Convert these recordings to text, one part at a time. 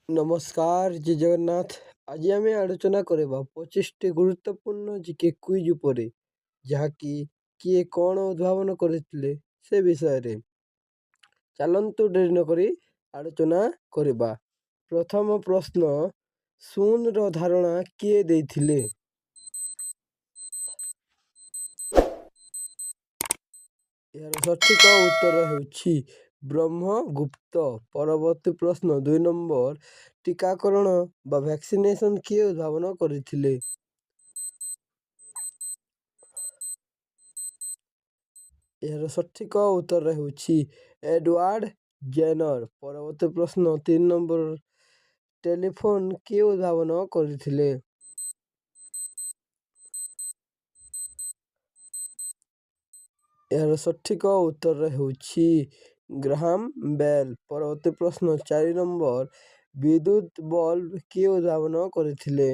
ନମସ୍କାର, ଜୟ ଜଗନ୍ନାଥ। ଆଜି ଆମେ ଆଲୋଚନା କରିବା 25ଟି ଗୁରୁତ୍ୱପୂର୍ଣ୍ଣ ଜିକେ କୁଇଜ୍ ଉପରେ, ଯାହାକି କିଏ କ'ଣ ଉଦ୍ଭାବନ କରିଥିଲେ ସେ ବିଷୟରେ। ଚାଲନ୍ତୁ ଡେରି ନକରି ଆଲୋଚନା କରିବା। ପ୍ରଥମ ପ୍ରଶ୍ନ, ଶୂନର ଧାରଣା କିଏ ଦେଇଥିଲେ? ଏହାର ସଠିକ ଉତ୍ତର ହେଉଛି ବ୍ରହ୍ମଗୁପ୍ତ। ପରବର୍ତ୍ତୀ ପ୍ରଶ୍ନ 2 ନମ୍ବର, ଟିକାକରଣ ବା ଭ୍ୟାକ୍ସିନେସନ୍ କିଏ ଉଦ୍ଭାବନ କରିଥିଲେ? ଏହାର ସଠିକ ଉତ୍ତର ହେଉଛି ଏଡୱାର୍ଡ ଜେନର। ପରବର୍ତ୍ତୀ ପ୍ରଶ୍ନ 3 ନମ୍ବର, ଟେଲିଫୋନ କିଏ ଉଦ୍ଭାବନ କରିଥିଲେ? ଏହାର ସଠିକ ଉତ୍ତର ହେଉଛି ଗ୍ରାହାମ ବେଲ୍। ପରବର୍ତ୍ତୀ ପ୍ରଶ୍ନ 4 ନମ୍ବର, ବିଦ୍ୟୁତ ବଲ୍ବ କିଏ ଉଦ୍ଭାବନ କରିଥିଲେ?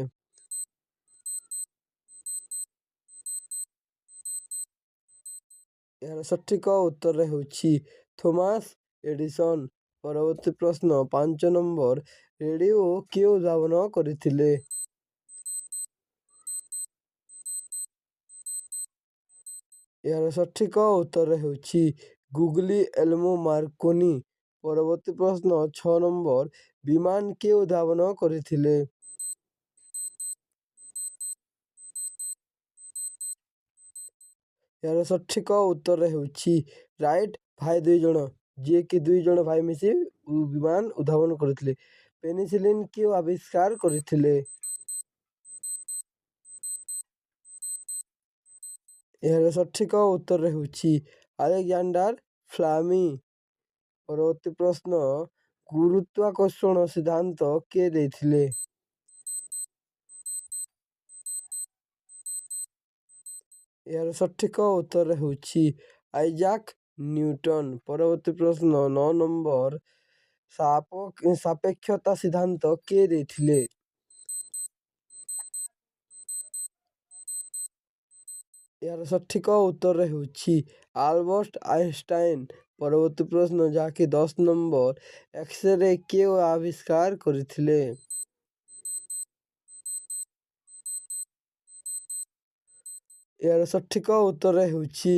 ଏହାର ସଠିକ ଉତ୍ତର ହେଉଛି ଥୋମାସ ଏଡିସନ୍। ପରବର୍ତ୍ତୀ ପ୍ରଶ୍ନ 5 ନମ୍ବର, ରେଡ଼ିଓ କିଏ ଉଦ୍ଭାବନ କରିଥିଲେ? ଏହାର ସଠିକ ଉତ୍ତର ହେଉଛି ଗୁଗ୍ଲିଏଲ୍ମୋ ମାର୍କୋନି। ପରବର୍ତ୍ତୀ ପ୍ରଶ୍ନ 6 ନମ୍ବର, ବିମାନ କିଏ ଉଦ୍ଭାବନ କରିଥିଲେ? ଏହାର ସଠିକ ଉତ୍ତର ହେଉଛି ରାଇଟ୍ ଭାଇ ଦୁଇଜଣ, ଯିଏକି 2 ଜଣ ଭାଇ ମିଶି ବିମାନ ଉଦ୍ଭାବନ କରିଥିଲେ। ପେନିସିଲିନ୍ କିଏ ଆବିଷ୍କାର କରିଥିଲେ? ଏହାର ସଠିକ ଉତ୍ତର ହେଉଛି ଆଲେକ୍ଜାଣ୍ଡାର ଫ୍ଲାମି। ପରବର୍ତ୍ତୀ ପ୍ରଶ୍ନ, ଗୁରୁତ୍ୱାକର୍ଷଣ ସିଦ୍ଧାନ୍ତ କିଏ ଦେଇଥିଲେ? ଏହାର ସଠିକ ଉତ୍ତର ହେଉଛି ଆଇଜାକ୍ ନ୍ୟୁଟନ। ପରବର୍ତ୍ତୀ ପ୍ରଶ୍ନ 9 ନମ୍ବର, ସାପେକ୍ଷତା ସିଦ୍ଧାନ୍ତ କିଏ ଦେଇଥିଲେ? ଏହାର ସଠିକ ଉତ୍ତର ହେଉଛି ଆଲବର୍ଟ ଆଇନଷ୍ଟାଇନ। ପରବର୍ତ୍ତୀ ପ୍ରଶ୍ନ, ଯାହାକି 10 ନମ୍ବର, ଏକ୍ସ-ରେ କିଏ ଆବିଷ୍କାର କରିଥିଲେ? ଏହାର ସଠିକ ଉତ୍ତର ହେଉଛି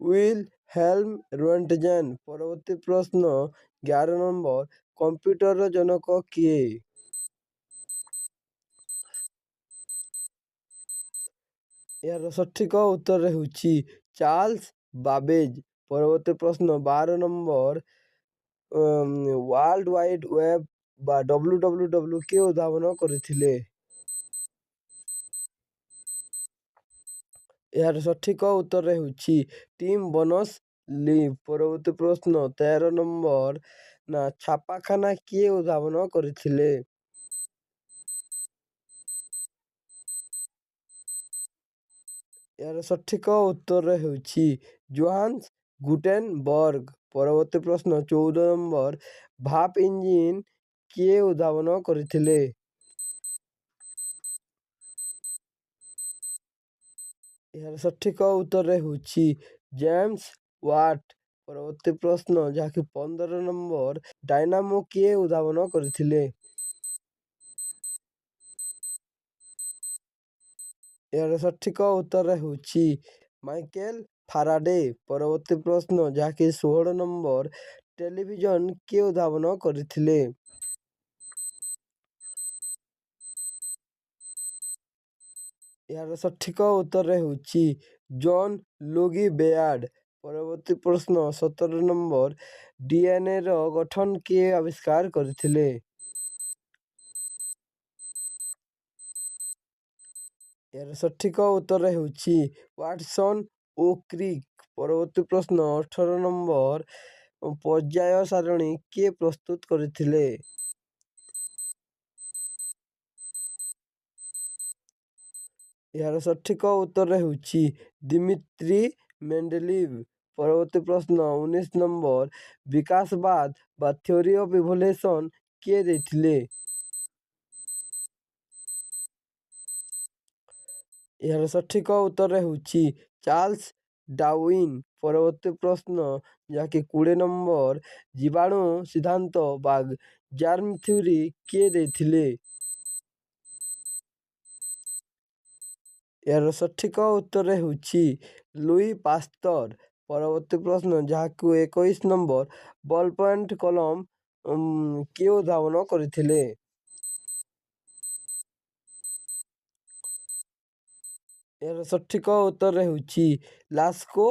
ୱିଲହେଲ୍ମ ରୋଏଣ୍ଟଜେନ୍। ପରବର୍ତ୍ତୀ ପ୍ରଶ୍ନ 11 ନମ୍ବର, କମ୍ପ୍ୟୁଟରର ଜନକ କିଏ? ଏହାର ସଠିକ ଉତ୍ତର ହେଉଛି ଚାର୍ଲସ ବାବେଜ। ପରବର୍ତ୍ତୀ ପ୍ରଶ୍ନ 12 ନମ୍ବର, ୱାର୍ଲଡ ୱାଇଡ୍ ୱେବ୍ ବା WWW କିଏ ଉଦ୍ଭାବନ କରିଥିଲେ? ଏହାର ସଠିକ ଉତ୍ତର ହେଉଛି ଟିମ୍ ବର୍ନର୍ସ-ଲି। ପରବର୍ତ୍ତୀ ପ୍ରଶ୍ନ 13 ନମ୍ବର, ଛାପାଖାନା କିଏ ଉଦ୍ଭାବନ କରିଥିଲେ? ଏହାର ସଠିକ ଉତ୍ତର ହେଉଛି ଜୋହାନ୍ସ ଗୁଟେନବର୍ଗ। ପରବର୍ତ୍ତୀ ପ୍ରଶ୍ନ 14 ନମ୍ବର, ଭାପ୍ ଇଞ୍ଜିନ୍ କିଏ ଉଦ୍ଭାବନ କରିଥିଲେ? ଏହାର ସଠିକ ଉତ୍ତର ହେଉଛି ଜେମ୍ସ ୱାଟ୍। ପରବର୍ତ୍ତୀ ପ୍ରଶ୍ନ, ଯାହାକି 15 ନମ୍ବର, ଡାଇନାମୋ କିଏ ଉଦ୍ଭାବନ କରିଥିଲେ? ଏହାର ସଠିକ ଉତ୍ତର ହେଉଛି ମାଇକେଲ ଫାରାଡେ। ପରବର୍ତ୍ତୀ ପ୍ରଶ୍ନ, ଯାହାକି 16 ନମ୍ବର, ଟେଲିଭିଜନ କିଏ ଉଦ୍ଭାବନ କରିଥିଲେ? ଏହାର ସଠିକ ଉତ୍ତର ହେଉଛି ଜନ୍ ଲୁଇଗି ବେୟାର୍ଡ। ପରବର୍ତ୍ତୀ ପ୍ରଶ୍ନ 17 ନମ୍ବର, ଡିଏନ୍ଏର ଗଠନ କିଏ ଆବିଷ୍କାର କରିଥିଲେ? ଏହାର ସଠିକ ଉତ୍ତର ହେଉଛି ୱାଟସନ୍ ଓ କ୍ରିକ୍। ପରବର୍ତ୍ତୀ ପ୍ରଶ୍ନ 18 ନମ୍ବର, ପର୍ଯ୍ୟାୟ ସାରଣୀ କିଏ ପ୍ରସ୍ତୁତ କରିଥିଲେ? ଏହାର ସଠିକ ଉତ୍ତର ହେଉଛି ଦିମିତ୍ରି ମେଣ୍ଡେଲିଭ୍। ପରବର୍ତ୍ତୀ ପ୍ରଶ୍ନ 19 ନମ୍ବର, ବିକାଶବାଦ ବା ଥିଓରି ଅଫ୍ ଇଭୋଲ୍ୟୁସନ୍ କିଏ ଦେଇଥିଲେ? ଏହାର ସଠିକ ଉତ୍ତର ହେଉଛି ଚାର୍ଲସ ଡାରୱିନ୍। ପରବର୍ତ୍ତୀ ପ୍ରଶ୍ନ, ଯାହାକି 20 ନମ୍ବର, ଜୀବାଣୁ ସିଦ୍ଧାନ୍ତ ବା ଜାର୍ମ ଥିଓରି କିଏ ଦେଇଥିଲେ? ଏହାର ସଠିକ ଉତ୍ତର ହେଉଛି ଲୁଇ ପାସ୍ତର। ପରବର୍ତ୍ତୀ ପ୍ରଶ୍ନ, ଯାହାକୁ 21 ନମ୍ବର ବଲ୍ ପଏଣ୍ଟ କଲମ କିଏ ଉଦ୍ଭାବନ କରିଥିଲେ? ଏହାର ସଠିକ ଉତ୍ତର ହେଉଛି ଲାସ୍କୋ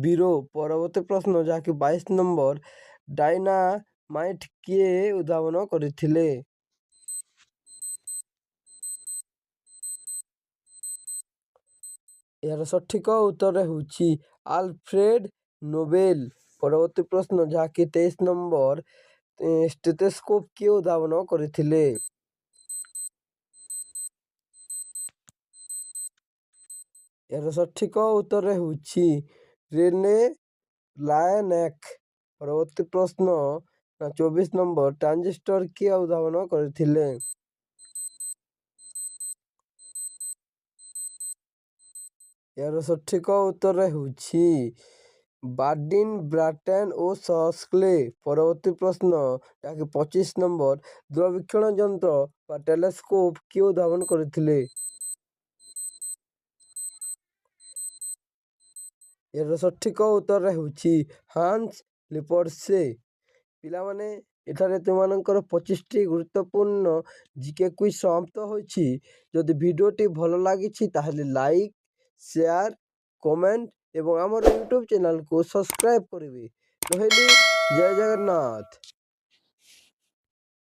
ବିରୋ। ପରବର୍ତ୍ତୀ ପ୍ରଶ୍ନ, ଯାହାକି 22 ନମ୍ବର ଡାଇନାମାଇଟ୍ କିଏ ଉଦ୍ଭାବନ କରିଥିଲେ? ଏହାର ସଠିକ ଉତ୍ତର ହେଉଛି ଆଲଫ୍ରେଡ ନୋବେଲ। ପରବର୍ତ୍ତୀ ପ୍ରଶ୍ନ, ଯାହାକି 23 ନମ୍ବର ଷ୍ଟେଥୋସ୍କୋପ କିଏ ଉଦ୍ଭାବନ କରିଥିଲେ? ଏହାର ସଠିକ ଉତ୍ତର ହେଉଛି ରେନେ ଲାୟନେକ୍। ପରବର୍ତ୍ତୀ ପ୍ରଶ୍ନ, 24 ନମ୍ବର ଟ୍ରାଞ୍ଜିଷ୍ଟର କିଏ ଉଦ୍ଭାବନ କରିଥିଲେ? ଏହାର ସଠିକ ଉତ୍ତର ହେଉଛି ବାର୍ଡିନ୍ ବ୍ରାଟେନ୍ ଓ ସସ୍କ୍ଲେ। ପରବର୍ତ୍ତୀ ପ୍ରଶ୍ନ, ଯାହାକି 25 ନମ୍ବର ଦୂରବୀକ୍ଷଣ ଯନ୍ତ୍ର ବା ଟେଲିସ୍କୋପ କିଏ ଉଦ୍ଭାବନ କରିଥିଲେ? ଏହାର ସଠିକ ଉତ୍ତର ହେଉଛି ହାନ୍ସ ଲିପର୍ସେ। ପିଲାମାନେ, ଏଠାରେ ତୁମମାନଙ୍କର 25ଟି ଗୁରୁତ୍ୱପୂର୍ଣ୍ଣ ଜିକେ କୁଇଜ୍ ସମାପ୍ତ ହୋଇଛି। ଯଦି ଭିଡ଼ିଓଟି ଭଲ ଲାଗିଛି ତାହେଲେ ଲାଇକ୍, ସେୟାର, କମେଣ୍ଟ ଏବଂ ଆମର ୟୁଟ୍ୟୁବ୍ ଚ୍ୟାନେଲକୁ ସବସ୍କ୍ରାଇବ୍ କରିବେ। ରହିଲି, ଜୟ ଜଗନ୍ନାଥ।